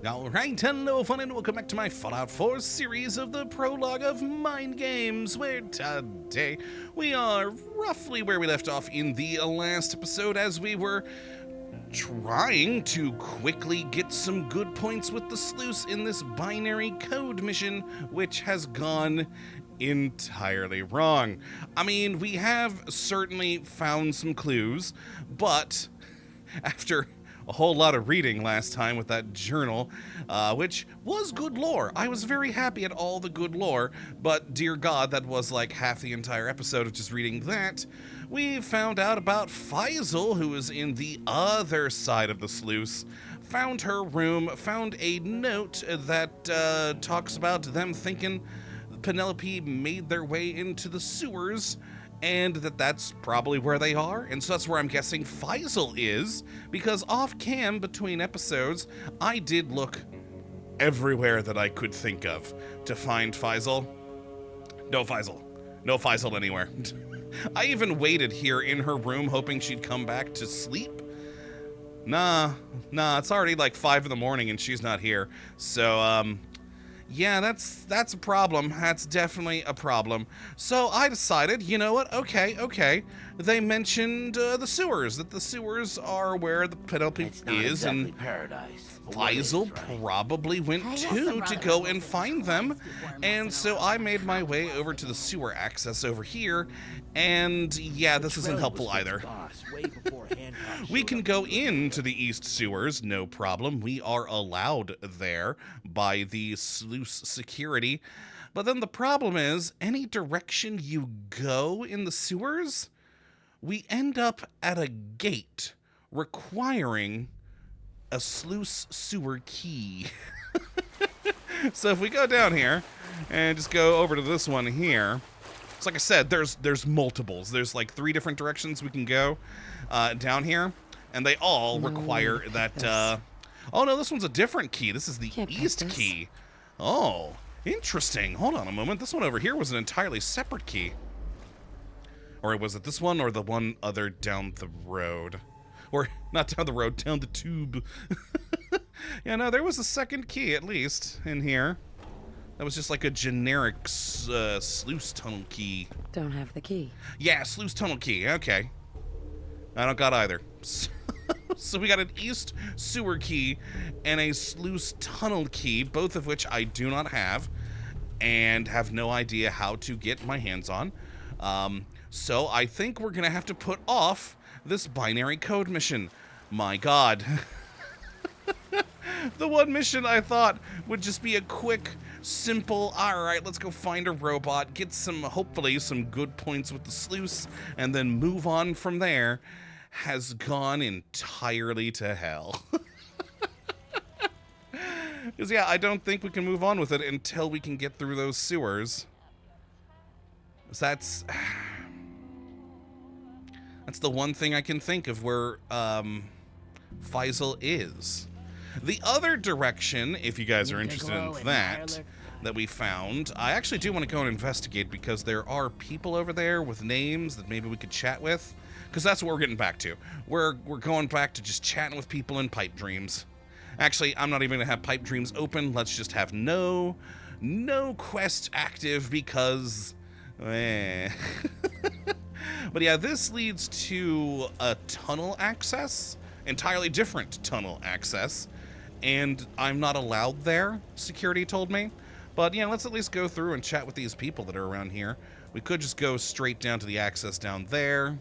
Alright, hello fun and welcome back to my Fallout 4 series of the prologue of Mind Games, where today we are roughly where we left off in the last episode as we were trying to quickly get some good points with the Sluice in this binary code mission, which has gone entirely wrong. I mean, we have certainly found some clues, but after a whole lot of reading last time with that journal, which was good lore. I was very happy at all the good lore, but dear God, that was like half the entire episode of just reading that. We found out about Faisal, who is in the other side of the sluice, found her room, found a note that talks about them thinking Penelope made their way into the sewers, and that's probably where they are, and so that's where I'm guessing Faisal is, because off-cam between episodes, I did look everywhere that I could think of to find Faisal. No Faisal. No Faisal anywhere. I even waited here in her room hoping she'd come back to sleep. Nah, it's already like 5 in the morning and she's not here, so, yeah, that's a problem. That's definitely a problem. So I decided, you know what? Okay. They mentioned the sewers, that the sewers are where the Penelope is, exactly and paradise. Faisal probably went too to go and find them. And so I made my way over to the sewer access over here, and yeah, this isn't helpful either. We can go into the east sewers, no problem. We are allowed there by the sluice security. But then the problem is, any direction you go in the sewers, we end up at a gate requiring a sluice sewer key. So if we go down here and just go over to this one here, it's like I said, there's multiples. There's like 3 different directions we can go down here, and they all require that. Oh no, this one's a different key. This is the east key. Oh, interesting. Hold on a moment. This one over here was an entirely separate key. Or was it this one or the one other down the road? Or not down the road, down the tube. Yeah, no, there was a second key at least in here. That was just like a generic sluice tunnel key. Don't have the key. Yeah, sluice tunnel key. Okay. I don't got either. So we got an east sewer key and a sluice tunnel key, both of which I do not have and have no idea how to get my hands on. So I think we're going to have to put off this binary code mission. My God. The one mission I thought would just be a quick, simple, alright, let's go find a robot, get hopefully some good points with the sluice, and then move on from there, has gone entirely to hell. Because, yeah, I don't think we can move on with it until we can get through those sewers. So that's the one thing I can think of where Faisal is. The other direction, if you guys are interested in that we found, I actually do want to go and investigate because there are people over there with names that maybe we could chat with. Because that's what we're getting back to. We're going back to just chatting with people in pipe dreams. Actually, I'm not even going to have pipe dreams open. Let's just have no quest active because... But yeah, this leads to a tunnel access. Entirely different tunnel access. And I'm not allowed there, security told me. But yeah, let's at least go through and chat with these people that are around here. We could just go straight down to the access down there.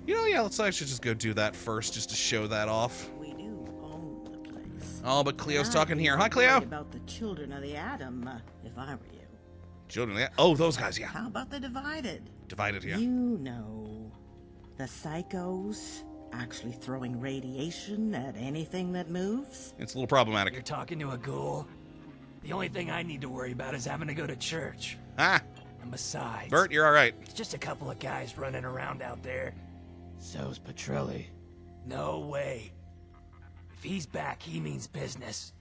You know, yeah, let's actually just go do that first, just to show that off. We do own the place. Oh, but Cleo's talking here. Hi, Cleo. About the children of the atom, if I were you. Children of the... Oh, those guys, yeah. How about the divided? Divided, yeah. You know, the psychos actually throwing radiation at anything that moves. It's a little problematic. You're talking to a ghoul? The only thing I need to worry about is having to go to church. Ah. And besides... Bert, you're all right. It's just a couple of guys running around out there. So's Petrelli. No way. If he's back, he means business.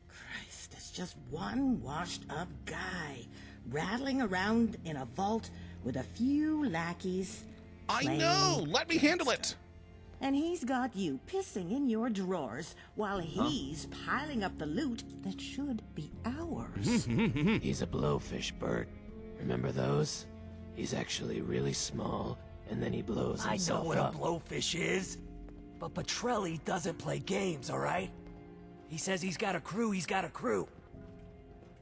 Christ, it's just one washed-up guy rattling around in a vault with a few lackeys. I know! Let me handle it! And he's got you pissing in your drawers while he's piling up the loot that should be ours. He's a blowfish, Bert. Remember those? He's actually really small, and then he blows I know himself what up. a blowfish is, but Petrelli doesn't play games, alright? He says he's got a crew, he's got a crew.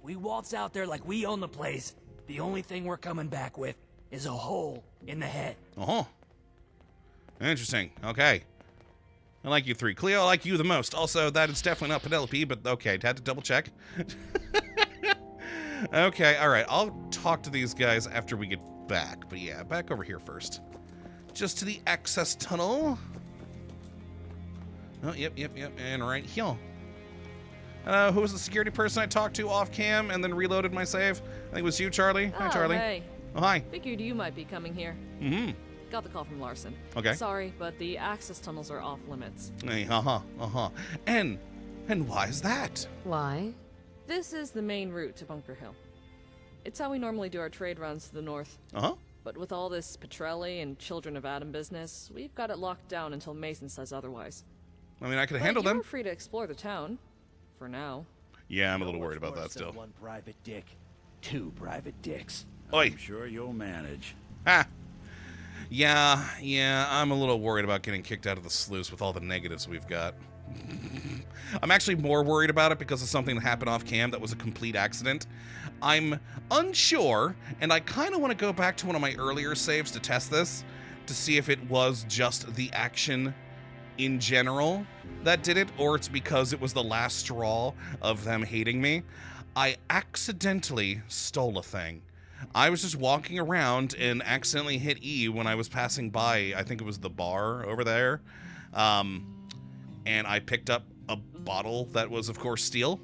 We waltz out there like we own the place. The only thing we're coming back with is a hole in the head. Oh. Interesting. Okay. I like you three. Cleo, I like you the most. Also, that is definitely not Penelope, but okay, had to double check. Okay, alright. I'll talk to these guys after we get back. But yeah, back over here first. Just to the access tunnel. Oh, yep. And right here. Who was the security person I talked to off cam and then reloaded my save? I think it was you, Charlie. Hi, Charlie. Hey. Oh, hi. Figured you might be coming here. Mm-hmm. Got the call from Larson. Okay. Sorry, but the access tunnels are off limits. Hey, And why is that? Why? This is the main route to Bunker Hill. It's how we normally do our trade runs to the north. Uh-huh. But with all this Petrelli and Children of Adam business, we've got it locked down until Mason says otherwise. I mean, I could handle them. You're free to explore the town. For now. Yeah, I'm a little worried about that still. One private dick. Two private dicks. Oi. I'm sure you'll manage. Ha! Yeah, I'm a little worried about getting kicked out of the sluice with all the negatives we've got. I'm actually more worried about it because of something that happened off cam that was a complete accident. I'm unsure, and I kind of want to go back to one of my earlier saves to test this, to see if it was just the action in general that did it, or it's because it was the last straw of them hating me. I accidentally stole a thing. I was just walking around and accidentally hit E when I was passing by, I think it was the bar over there, and I picked up a bottle that was, of course, steel,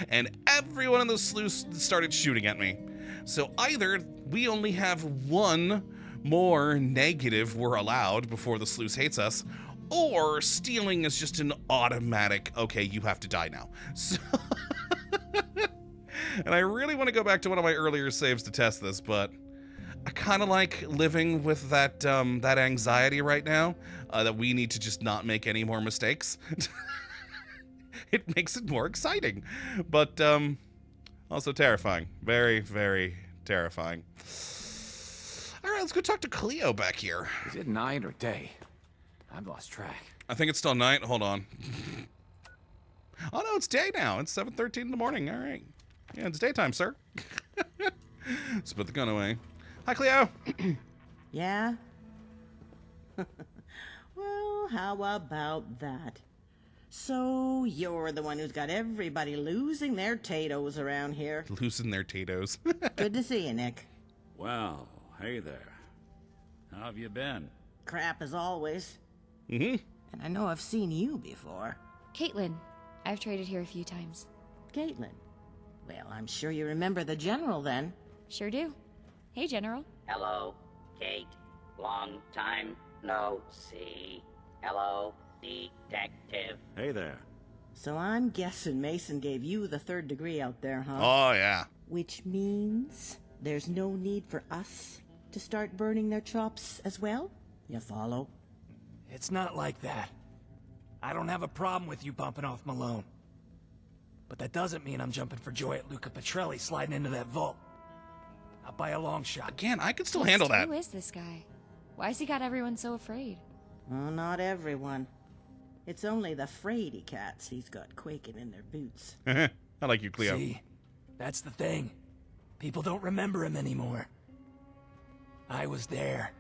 and everyone in the sluice started shooting at me. So either we only have one more negative we're allowed before the sluice hates us, or stealing is just an automatic, okay, you have to die now. So and I really want to go back to one of my earlier saves to test this, but I kind of like living with that that anxiety right now, that we need to just not make any more mistakes. It makes it more exciting, but also terrifying. Very, very terrifying. All right, let's go talk to Cleo back here. Is it night or day? I've lost track. I think it's still night. Hold on. Oh, no, it's day now. It's 7:13 in the morning. All right. Yeah, it's daytime, sir. Let's put the gun away. Hi, Cleo. Yeah? Well, how about that? So, you're the one who's got everybody losing their tatoes around here. Losing their tatoes. Good to see you, Nick. Well, hey there. How have you been? Crap as always. Mm-hmm. And I know I've seen you before. Caitlin. I've traded here a few times. Caitlin. Well, I'm sure you remember the General then. Sure do. Hey, General. Hello, Kate. Long time no see. Hello, detective. Hey there. So I'm guessing Mason gave you the 3rd degree out there, huh? Oh, yeah. Which means there's no need for us to start burning their chops as well? You follow? It's not like that. I don't have a problem with you bumping off Malone. But that doesn't mean I'm jumping for joy at Luca Petrelli sliding into that vault. Not by a long shot. Again, I could still handle that. Who is this guy? Why's he got everyone so afraid? Oh, not everyone. It's only the fraidy cats he's got quaking in their boots. I like you, Cleo. See, that's the thing. People don't remember him anymore. I was there.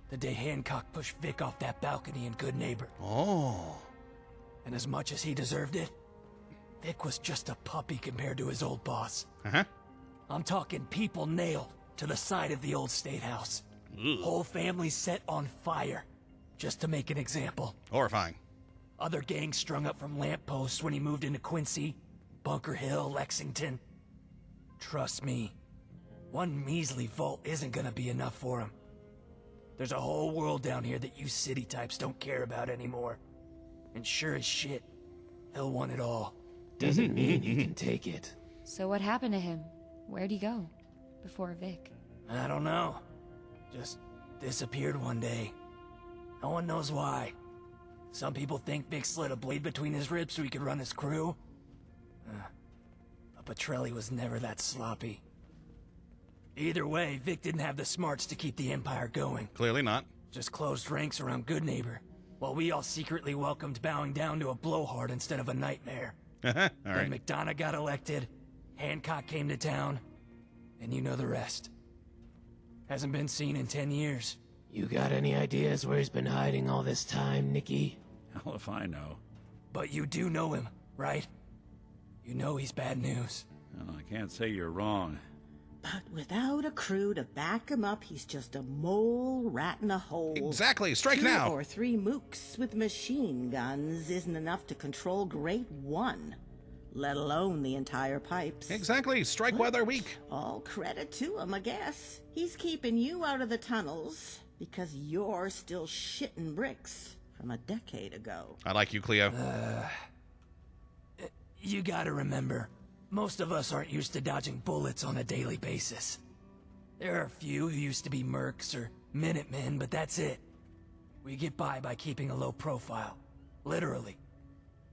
The day Hancock pushed Vic off that balcony in Good Neighbor. Oh. And as much as he deserved it, Vic was just a puppy compared to his old boss. Uh-huh. I'm talking people nailed to the side of the old state house. Whole families set on fire, just to make an example. Horrifying. Other gangs strung up from lampposts when he moved into Quincy, Bunker Hill, Lexington. Trust me, one measly vault isn't gonna be enough for him. There's a whole world down here that you city types don't care about anymore. And sure as shit, he'll want it all. Doesn't mean he can take it. So what happened to him? Where'd he go? Before Vic? I don't know. Just disappeared one day. No one knows why. Some people think Vic slid a blade between his ribs so he could run his crew. But Petrelli was never that sloppy. Either way, Vic didn't have the smarts to keep the Empire going. Clearly not. Just closed ranks around Goodneighbor, while we all secretly welcomed bowing down to a blowhard instead of a nightmare. All right. Then McDonough got elected, Hancock came to town, and you know the rest. Hasn't been seen in 10 years. You got any ideas where he's been hiding all this time, Nicky? Hell if I know. But you do know him, right? You know he's bad news. Well, I can't say you're wrong. But without a crew to back him up, he's just a mole rat in a hole. Exactly. Strike 2 now. or 3 mooks with machine guns isn't enough to control Grade 1, let alone the entire pipes. Exactly. Strike while they're weak. All credit to him, I guess. He's keeping you out of the tunnels because you're still shitting bricks from a decade ago. I like you, Cleo. You gotta remember, most of us aren't used to dodging bullets on a daily basis. There are a few who used to be mercs or Minutemen, but that's it. We get by keeping a low profile. Literally.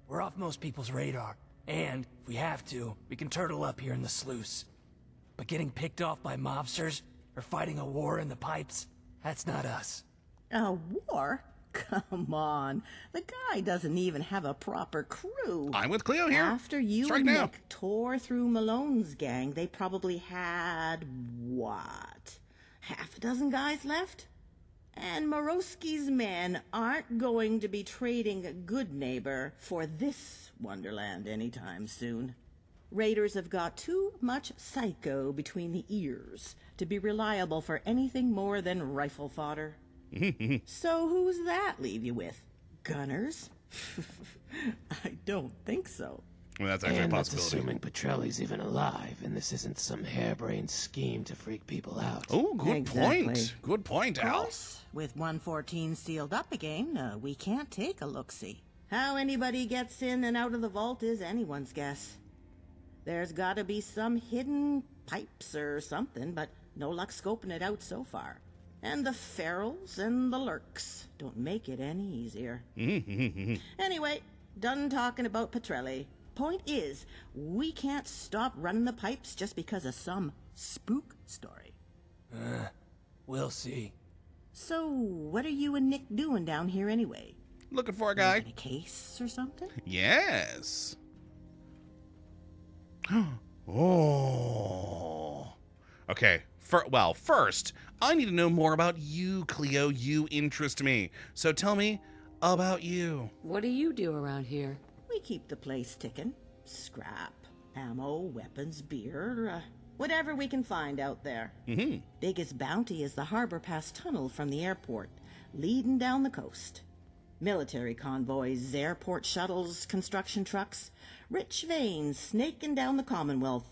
We're off most people's radar, and if we have to, we can turtle up here in the Sluice. But getting picked off by mobsters, or fighting a war in the pipes, that's not us. A war? Come on. The guy doesn't even have a proper crew. I'm with Cleo here. After you Strike and now. Nick tore through Malone's gang, they probably had, what, half a dozen guys left? And Morosky's men aren't going to be trading Goodneighbor for this Wonderland anytime soon. Raiders have got too much psycho between the ears to be reliable for anything more than rifle fodder. So who's that leave you with? Gunners? I don't think so. Well, that's actually And a that's possibility. assuming Petrelli's even alive, and this isn't some harebrained scheme to freak people out. Oh, good Exactly. point. Good point, Of Al. course, with 114 sealed up again, we can't take a look-see. How anybody gets in and out of the vault is anyone's guess. There's gotta be some hidden pipes or something, but no luck scoping it out so far. And the ferals and the lurks don't make it any easier. Anyway, done talking about Petrelli. Point is, we can't stop running the pipes just because of some spook story. We'll see. So, what are you and Nick doing down here anyway? Looking for a guy. Making a case or something? Yes. Oh. Okay. First, I need to know more about you, Cleo. You interest me. So tell me about you. What do you do around here? We keep the place ticking. Scrap, ammo, weapons, beer, whatever we can find out there. Biggest bounty is the Harbor Pass Tunnel from the airport, leading down the coast. Military convoys, airport shuttles, construction trucks, rich veins snaking down the Commonwealth.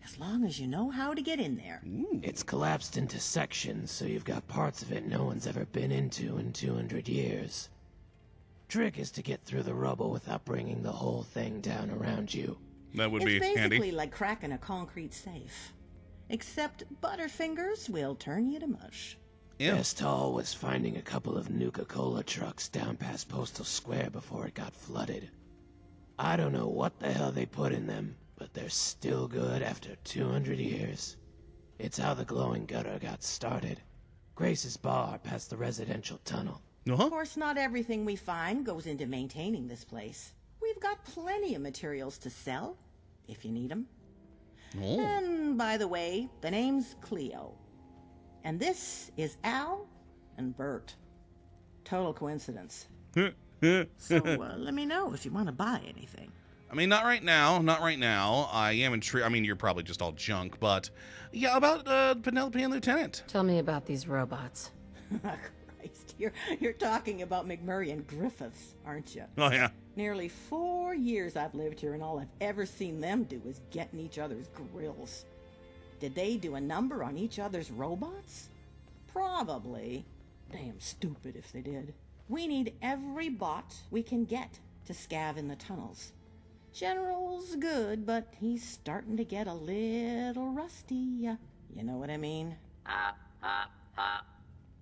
As long as you know how to get in there. It's collapsed into sections, so you've got parts of it no one's ever been into in 200 years. Trick is to get through the rubble without bringing the whole thing down around you. That would It's be basically handy. like cracking a concrete safe. Except Butterfingers will turn you to mush. Yeah. Best haul was finding a couple of Nuka-Cola trucks down past Postal Square before it got flooded. I don't know what the hell they put in them, but they're still good after 200 years. It's how the glowing gutter got started. Grace's bar past the residential tunnel. Of course, not everything we find goes into maintaining this place. We've got plenty of materials to sell, if you need them. Oh. And by the way, the name's Cleo. And this is Al and Bert. Total coincidence. So let me know if you want to buy anything. I mean, not right now. Not right now. I am intrigued. I mean, you're probably just all junk, but yeah, about Penelope and Lieutenant. Tell me about these robots. Christ, you're talking about McMurray and Griffiths, aren't you? Oh yeah. Nearly 4 years I've lived here, and all I've ever seen them do is get in each other's grills. Did they do a number on each other's robots? Probably. Damn stupid if they did. We need every bot we can get to scav in the tunnels. General's good, but he's starting to get a little rusty. You know what I mean?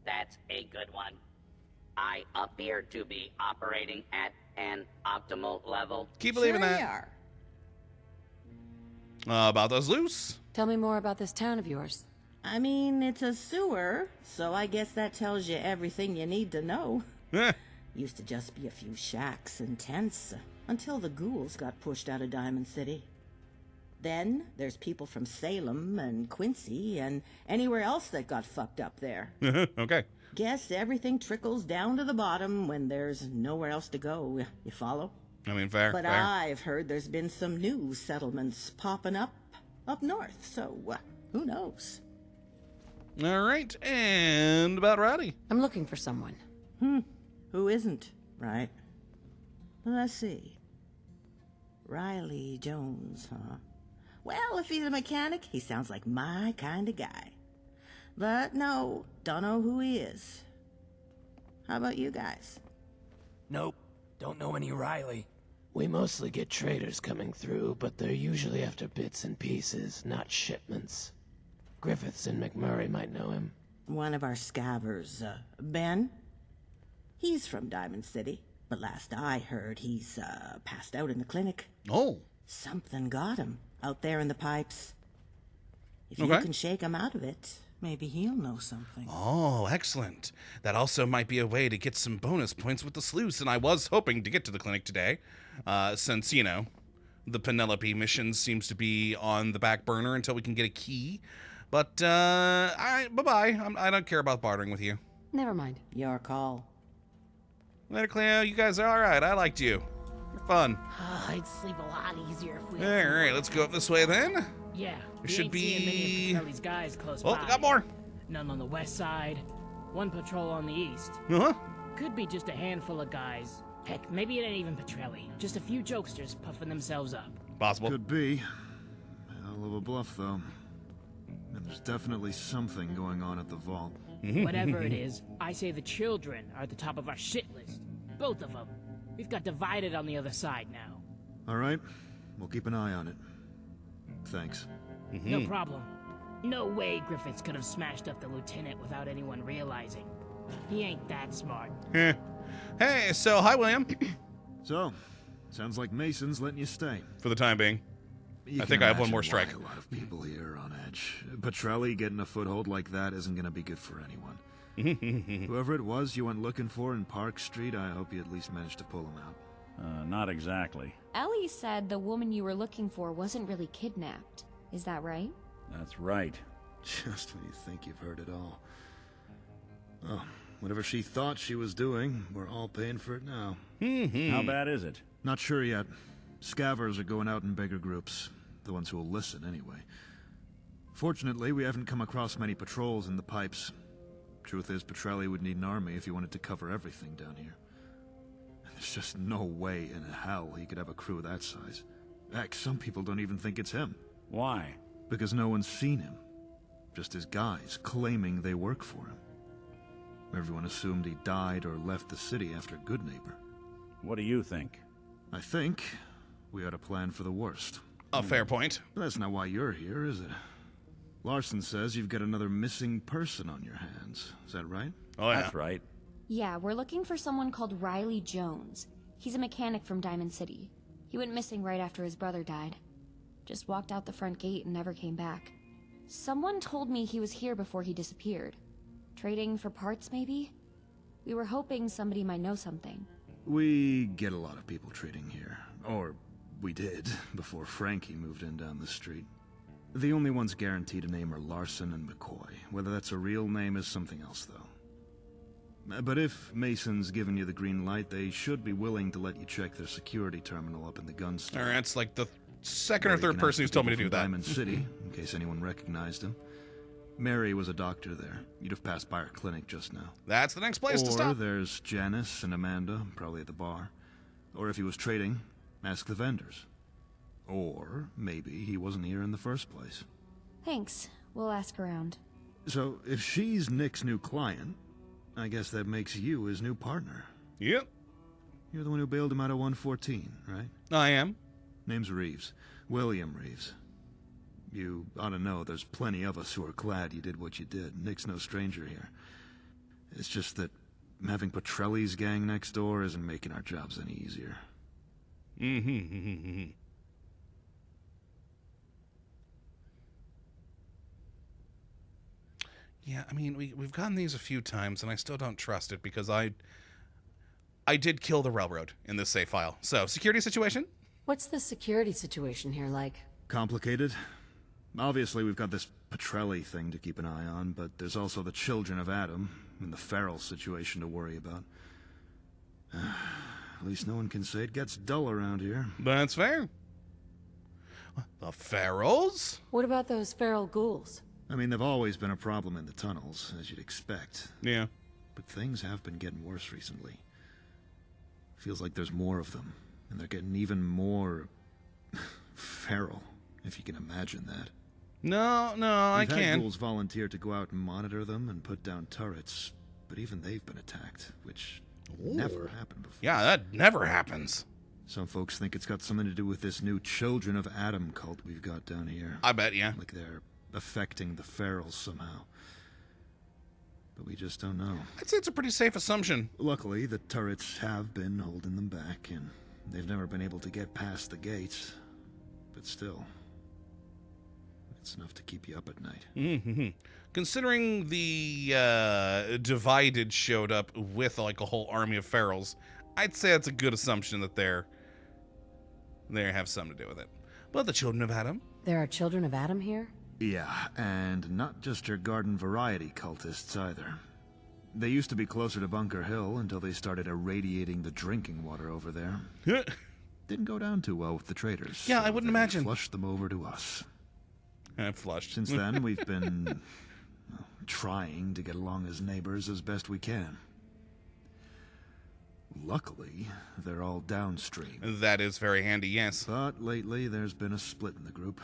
That's a good one. I appear to be operating at an optimal level. Keep believing Sure that. you are. About those loose. Tell me more about this town of yours. I mean, it's a sewer, so I guess that tells you everything you need to know. Eh. Used to just be a few shacks and tents until the ghouls got pushed out of Diamond City. Then there's people from Salem and Quincy and anywhere else that got fucked up there. Okay. Guess everything trickles down to the bottom when there's nowhere else to go. You follow? I mean, fair. But fair. I've heard there's been some new settlements popping up north, so who knows? All right. And about Rowdy. I'm looking for someone. Who isn't, right? Let's see. Riley Jones, huh? Well, if he's a mechanic, he sounds like my kind of guy. But no, don't know who he is. How about you guys? Nope. Don't know any Riley. We mostly get traders coming through, but they're usually after bits and pieces, not shipments. Griffiths and McMurray might know him. One of our scavvers, Ben? He's from Diamond City, but last I heard he's, passed out in the clinic. Oh. Something got him out there in the pipes. If you Okay. can shake him out of it, maybe he'll know something. Oh, excellent. That also might be a way to get some bonus points with the Sluice, and I was hoping to get to the clinic today, since, you know, the Penelope mission seems to be on the back burner until we can get a key. But, bye-bye. I don't care about bartering with you. Never mind. Your call. Later, Cleo. You guys are all right. I liked you. You're fun. I'd sleep a lot easier if we All right, let's go up this way then. Yeah, It should be... Petrelli's guys close Oh, by. we got more. None on the west side, one patrol on the east. Uh-huh. Could be just a handful of guys. Heck, maybe it ain't even Petrelli. Just a few jokesters puffing themselves up. Possible. Could be. Hell of a bluff, though. And there's definitely something going on at the vault. Whatever it is, I say the children are at the top of our shit list. Both of them. We've got divided on the other side now. All right, we'll keep an eye on it. Thanks. No problem. No way Griffiths could have smashed up the lieutenant without anyone realizing. He ain't that smart. Hey, so hi, William. So, sounds like Mason's letting you stay. For the time being. You I think can I have one imagine more why strike. A lot of people here are on edge. Petrelli getting a foothold like that isn't going to be good for anyone. Whoever it was you went looking for in Park Street, I hope you at least managed to pull him out. Not exactly. Ellie said the woman you were looking for wasn't really kidnapped. Is that right? That's right. Just when you think you've heard it all. Oh, whatever she thought she was doing, we're all paying for it now. How bad is it? Not sure yet. Scavvers are going out in bigger groups. The ones who will listen, anyway. Fortunately, we haven't come across many patrols in the pipes. Truth is, Petrelli would need an army if he wanted to cover everything down here. There's just no way in hell he could have a crew that size. Heck, some people don't even think it's him. Why? Because no one's seen him. Just his guys claiming they work for him. Everyone assumed he died or left the city after Goodneighbor. What do you think? I think we ought to plan for the worst. A fair point. But that's not why you're here, is it? Larson says you've got another missing person on your hands. Is that right? Oh, yeah. That's right. Yeah, we're looking for someone called Riley Jones. He's a mechanic from Diamond City. He went missing right after his brother died. Just walked out the front gate and never came back. Someone told me he was here before he disappeared. Trading for parts, maybe? We were hoping somebody might know something. We get a lot of people trading here. Or we did, before Frankie moved in down the street. The only ones guaranteed a name are Larson and McCoy. Whether that's a real name is something else, though. But if Mason's given you the green light, they should be willing to let you check their security terminal up in the gun store. All right, it's like the second or Or you third can person ask who's told me to people do from that. Diamond City, in case anyone recognized him. Mary was a doctor there. You'd have passed by her clinic just now. That's the next place to Or stop. there's Janice and Amanda, probably at the bar. Or if he was trading, ask the vendors. Or maybe he wasn't here in the first place. Thanks. We'll ask around. So if she's Nick's new client, I guess that makes you his new partner. Yep, You're the one who bailed him out of 114, right? I am. Name's Reeves. William Reeves. You ought to know there's plenty of us who are glad you did what you did. Nick's no stranger here. It's just that having Petrelli's gang next door isn't making our jobs any easier. Yeah, I mean, we've gotten these a few times, and I still don't trust it because I did kill the railroad in this save file. So, security situation? What's the security situation here like? Complicated. Obviously, we've got this Petrelli thing to keep an eye on, but there's also the children of Adam and the feral situation to worry about. At least no one can say it gets dull around here. That's fair. The ferals? What about those feral ghouls? I mean, they've always been a problem in the tunnels, as you'd expect. Yeah. But things have been getting worse recently. Feels like there's more of them, and they're getting even more feral, if you can imagine that. No, I We've had can't. ghouls volunteer to go out and monitor them and put down turrets, but even they've been attacked, which never happened before. Yeah, that never happens. Some folks think it's got something to do with this new Children of Adam cult we've got down here. I bet, yeah. Like they're affecting the ferals somehow. But we just don't know. I'd say it's a pretty safe assumption. Luckily, the turrets have been holding them back, and they've never been able to get past the gates. But still, it's enough to keep you up at night. Considering the Divided showed up with like a whole army of ferals, I'd say it's a good assumption that they have something to do with it. But the Children of Adam? There are children of Adam here? Yeah, and not just your garden variety cultists either. They used to be closer to Bunker Hill until they started irradiating the drinking water over there. Didn't go down too well with the traders. Yeah, I wouldn't imagine. Flushed them over to us. Flushed. Since then, we've been trying to get along as neighbors as best we can. Luckily, they're all downstream. That is very handy, yes. But lately, there's been a split in the group.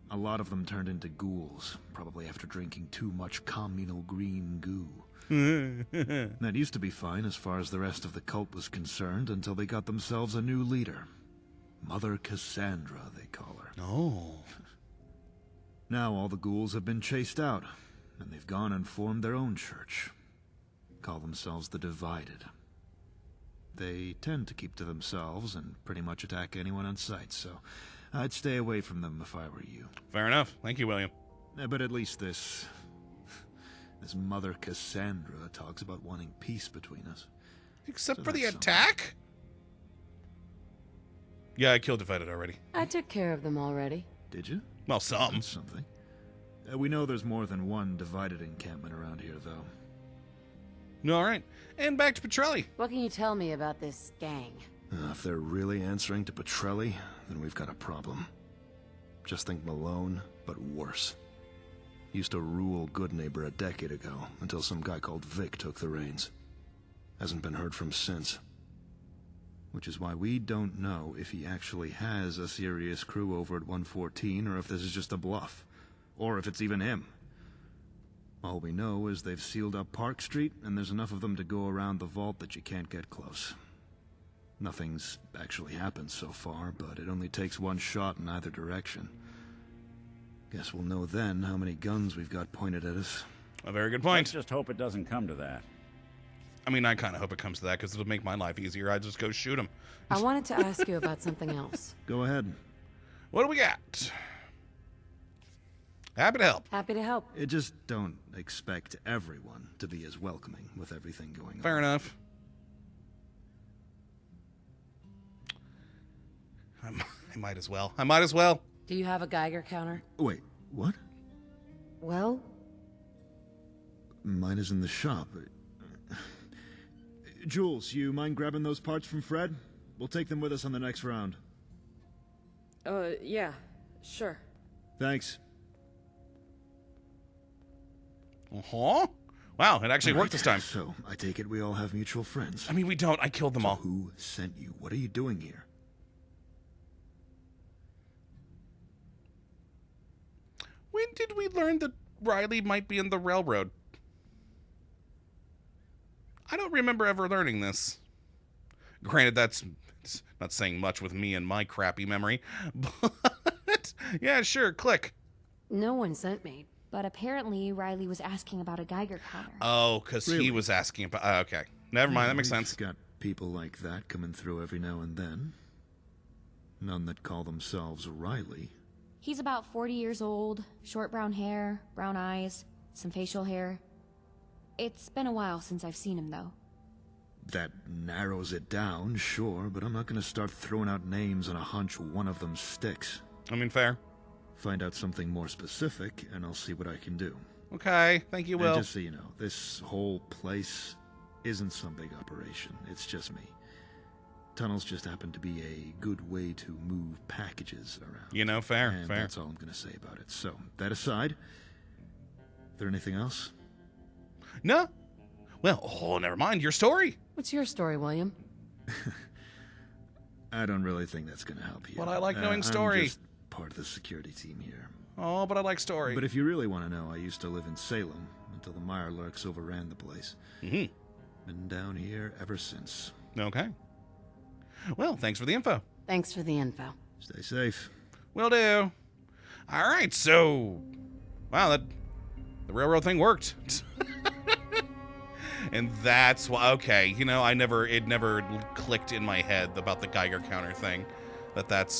A lot of them turned into ghouls, probably after drinking too much communal green goo. That used to be fine as far as the rest of the cult was concerned until they got themselves a new leader. Mother Cassandra, they call her. Oh. Now all the ghouls have been chased out, and they've gone and formed their own church. Call themselves the Divided. They tend to keep to themselves and pretty much attack anyone in sight, so I'd stay away from them if I were you. Fair enough. Thank you, William. But at least this Mother Cassandra talks about wanting peace between us. Except for the attack? Yeah, I killed Divided already. I took care of them already. Did you? Well, some. That's something. We know there's more than one Divided encampment around here, though. All right. And back to Petrelli. What can you tell me about this gang? If they're really answering to Petrelli, then we've got a problem. Just think Malone, but worse. Used to rule Goodneighbor a decade ago, until some guy called Vic took the reins. Hasn't been heard from since. Which is why we don't know if he actually has a serious crew over at 114, or if this is just a bluff. Or if it's even him. All we know is they've sealed up Park Street, and there's enough of them to go around the vault that you can't get close. Nothing's actually happened so far, but it only takes one shot in either direction. Guess we'll know then how many guns we've got pointed at us. A very good point. Let's just hope it doesn't come to that. I mean, I kind of hope it comes to that, because it'll make my life easier. I just go shoot him. I wanted to ask you about something else. Go ahead. What do we got? Happy to help. Happy to help. Just don't expect everyone to be as welcoming with everything going on. Fair enough. I might as well. Do you have a Geiger counter? Wait, what? Well? Mine is in the shop. Jules, you mind grabbing those parts from Fred? We'll take them with us on the next round. Yeah, sure. Thanks. Uh-huh. Wow, it actually worked this time. So, I take it we all have mutual friends. I mean, we don't. I killed them all. Who sent you? What are you doing here? When did we learn that Riley might be in the railroad? I don't remember ever learning this. Granted, that's not saying much with me and my crappy memory, but yeah, sure, click. No one sent me, but apparently Riley was asking about a Geiger counter. Oh, because he was asking about... okay. Never mind, that makes sense. Got people like that coming through every now and then. None that call themselves Riley. He's about 40 years old, short brown hair, brown eyes, some facial hair. It's been a while since I've seen him, though. That narrows it down, sure, but I'm not going to start throwing out names on a hunch one of them sticks. I mean, fair. Find out something more specific, and I'll see what I can do. Okay, thank you, Will. And just so you know, this whole place isn't some big operation. It's just me. Tunnels just happen to be a good way to move packages around. You know, fair, and fair. That's all I'm going to say about it. So, that aside, is there anything else? No. Well, oh, never mind. Your story. What's your story, William? I don't really think that's going to help you. But I like knowing story. I'm just part of the security team here. Oh, but I like story. But if you really want to know, I used to live in Salem until the Mirelurks overran the place. Mm-hmm. Been down here ever since. Okay. Well, thanks for the info. Thanks for the info. Stay safe. Will do. All right, so... wow, the railroad thing worked. And that's why... okay, you know, it never clicked in my head about the Geiger counter thing. That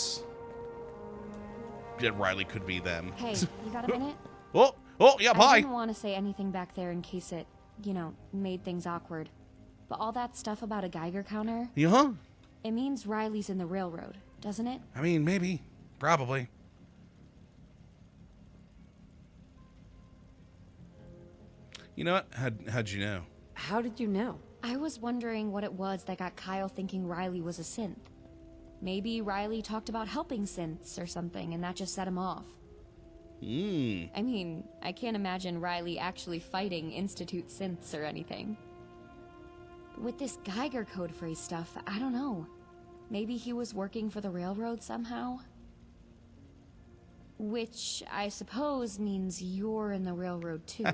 Riley could be them. Hey, you got a minute? Oh, yeah, I hi. didn't want to say anything back there in case it, made things awkward. But all that stuff about a Geiger counter... yeah? It means Riley's in the railroad, doesn't it? I mean, maybe. Probably. You know what? How'd you know? How did you know? I was wondering what it was that got Kyle thinking Riley was a synth. Maybe Riley talked about helping synths or something, and that just set him off. I mean, I can't imagine Riley actually fighting Institute synths or anything. With this Geiger code phrase stuff, I don't know. Maybe he was working for the railroad somehow? Which, I suppose, means you're in the railroad too.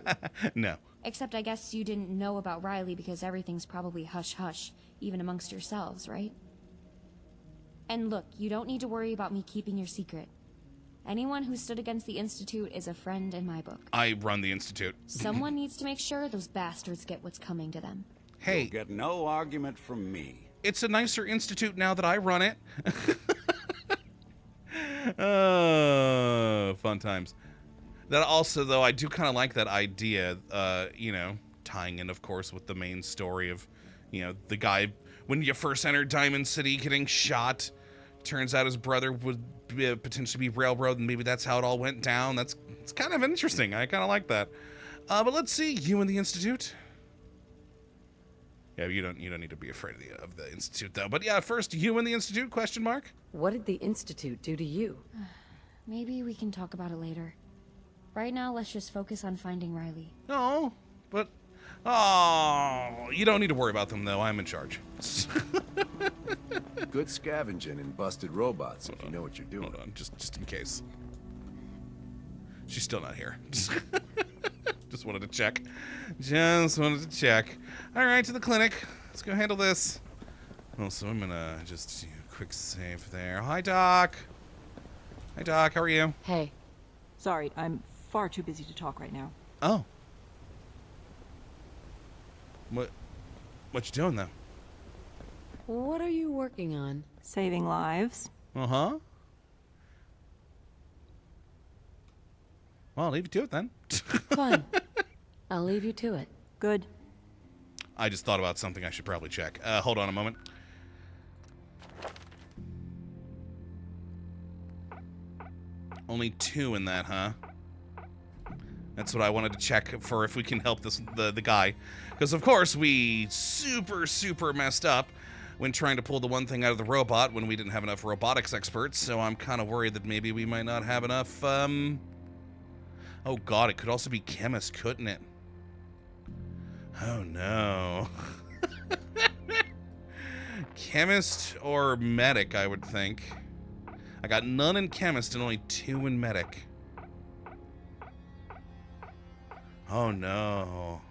No. Except I guess you didn't know about Riley because everything's probably hush-hush, even amongst yourselves, right? And look, you don't need to worry about me keeping your secret. Anyone who stood against the Institute is a friend in my book. I run the Institute. Someone needs to make sure those bastards get what's coming to them. Hey. You'll get no argument from me. It's a nicer institute now that I run it. Oh, fun times. That also, though, I do kind of like that idea, tying in, of course, with the main story of, the guy, when you first entered Diamond City, getting shot. Turns out his brother would potentially be railroad, and maybe that's how it all went down. It's kind of interesting. I kind of like that. But let's see, you and the Institute. Yeah, you don't need to be afraid of the Institute, though. But yeah, first, you and the Institute, question mark? What did the Institute do to you? Maybe we can talk about it later. Right now, let's just focus on finding Riley. No, but... oh, you don't need to worry about them, though. I'm in charge. Good scavenging and busted robots, if you know what you're doing. Hold on, just in case. She's still not here. Just wanted to check. Just wanted to check. All right, to the clinic. Let's go handle this. Oh, so I'm gonna just do a quick save there. Hi, Doc. Hi, Doc. How are you? Hey. Sorry, I'm far too busy to talk right now. Oh. What you doing, though? What are you working on? Saving lives. Uh-huh. Well, I'll leave you to it, then. Fine. I'll leave you to it. Good. I just thought about something I should probably check. Hold on a moment. Only 2 in that, huh? That's what I wanted to check for, if we can help the guy. Because, of course, we super messed up when trying to pull the one thing out of the robot when we didn't have enough robotics experts. So I'm kind of worried that maybe we might not have enough, oh, God, it could also be chemist, couldn't it? Oh, no. Chemist or medic, I would think. I got none in chemist and only 2 in medic. Oh, no.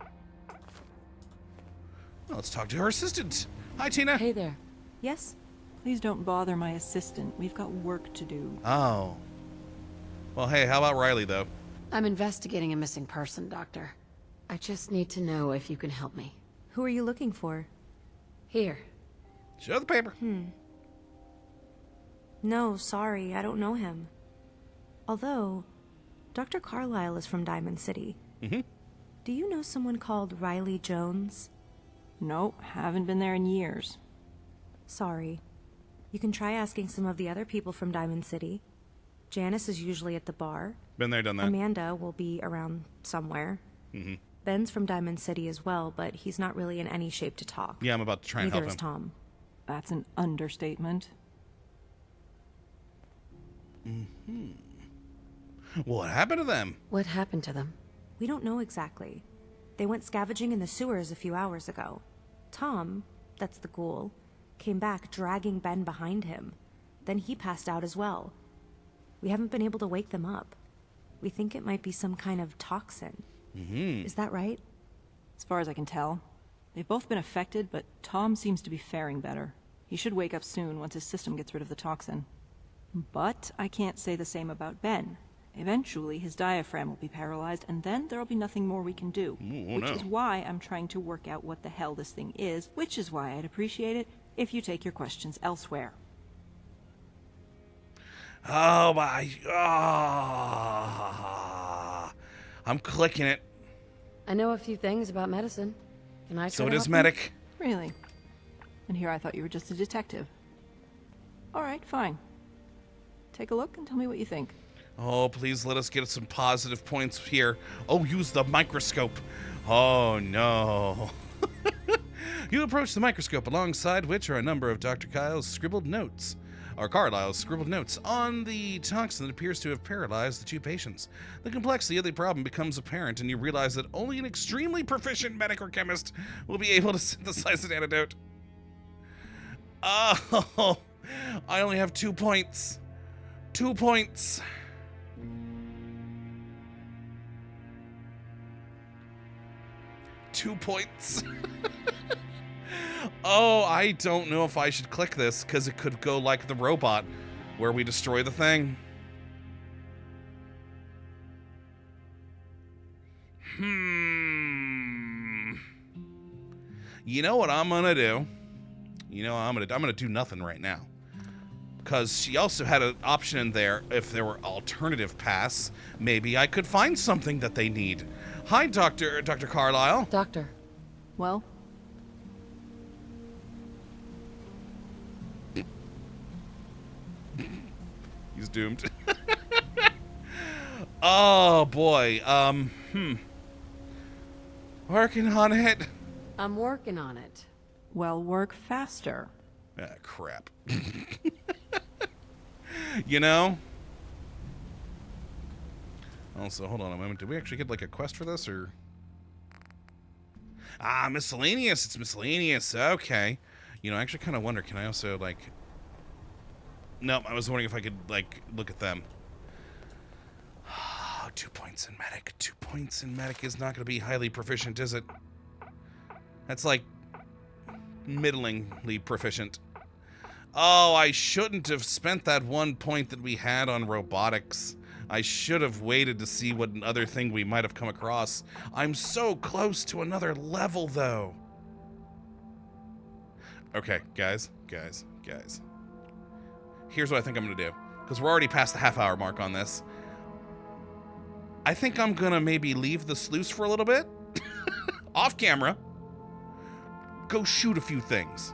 Well, let's talk to her assistant. Hi, Tina. Hey there. Yes? Please don't bother my assistant. We've got work to do. Oh. Well, hey, how about Riley, though? I'm investigating a missing person, Doctor. I just need to know if you can help me. Who are you looking for? Here. Show the paper. No, sorry, I don't know him. Although, Dr. Carlyle is from Diamond City. Do you know someone called Riley Jones? Nope, haven't been there in years. Sorry. You can try asking some of the other people from Diamond City. Janice is usually at the bar. Been there, done that. Amanda will be around somewhere. Ben's from Diamond City as well, but he's not really in any shape to talk. Yeah, I'm about to try and Neither help is him. Tom. That's an understatement. What happened to them? What happened to them? We don't know exactly. They went scavenging in the sewers a few hours ago. Tom, that's the ghoul, came back dragging Ben behind him. Then he passed out as well. We haven't been able to wake them up. We think it might be some kind of toxin. Is that right? As far as I can tell. They've both been affected, but Tom seems to be faring better. He should wake up soon once his system gets rid of the toxin. But I can't say the same about Ben. Eventually, his diaphragm will be paralyzed, and then there'll be nothing more we can do. Which is why I'm trying to work out what the hell this thing is, which is why I'd appreciate it if you take your questions elsewhere. Oh my... I'm clicking it. I know a few things about medicine. Can I try So to it is help you? medic. Really? And here I thought you were just a detective. Alright, fine. Take a look and tell me what you think. Oh, please let us get some positive points here. Oh, use the microscope. Oh, no. You approach the microscope, alongside which are a number of Dr. Carlyle's scribbled notes on the toxin that appears to have paralyzed the two patients. The complexity of the problem becomes apparent, and you realize that only an extremely proficient medic or chemist will be able to synthesize an antidote. Oh, I only have 2 points. 2 points. Two points. Oh, I don't know if I should click this, because it could go like the robot, where we destroy the thing. You know what I'm gonna do? I'm gonna do nothing right now. Because she also had an option in there, if there were alternative paths, maybe I could find something that they need. Hi, Dr. Carlyle. Doctor. Well? He's doomed. Oh, boy. Working on it. I'm working on it. Well, work faster. Ah, crap. You know? Also, hold on a moment. Did we actually get, like, a quest for this, or... Ah, miscellaneous. It's miscellaneous. Okay. I actually kind of wonder, can I also, like... Nope, I was wondering if I could, like, look at them. 2 points in medic. 2 points in medic is not going to be highly proficient, is it? That's, like, middlingly proficient. Oh, I shouldn't have spent that 1 point that we had on robotics. I should have waited to see what other thing we might have come across. I'm so close to another level, though. Okay, guys. Here's what I think I'm going to do. Because we're already past the half-hour mark on this. I think I'm going to maybe leave the sluice for a little bit. Off camera. Go shoot a few things.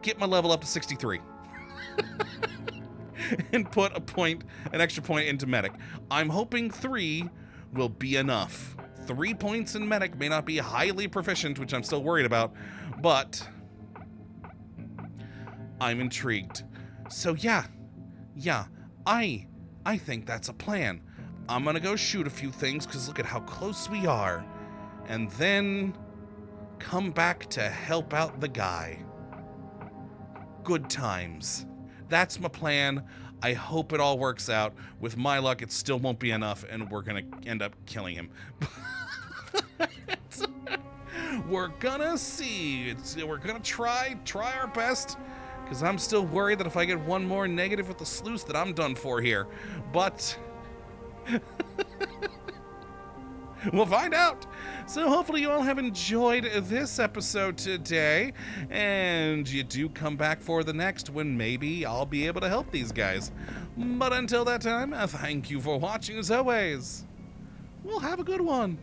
Get my level up to 63. And put an extra point into medic. I'm hoping 3 will be enough. 3 points in medic may not be highly proficient, which I'm still worried about, but I'm intrigued. So yeah, I think that's a plan. I'm gonna go shoot a few things, because look at how close we are, and then come back to help out the guy. Good times. That's my plan. I hope it all works out. With my luck, it still won't be enough, and we're gonna end up killing him. We're gonna see. We're gonna try our best, because I'm still worried that if I get one more negative with the sluice, that I'm done for here. But We'll find out. So hopefully you all have enjoyed this episode today, and you do come back for the next when maybe I'll be able to help these guys. But until that time, thank you for watching as always. Well, have a good one.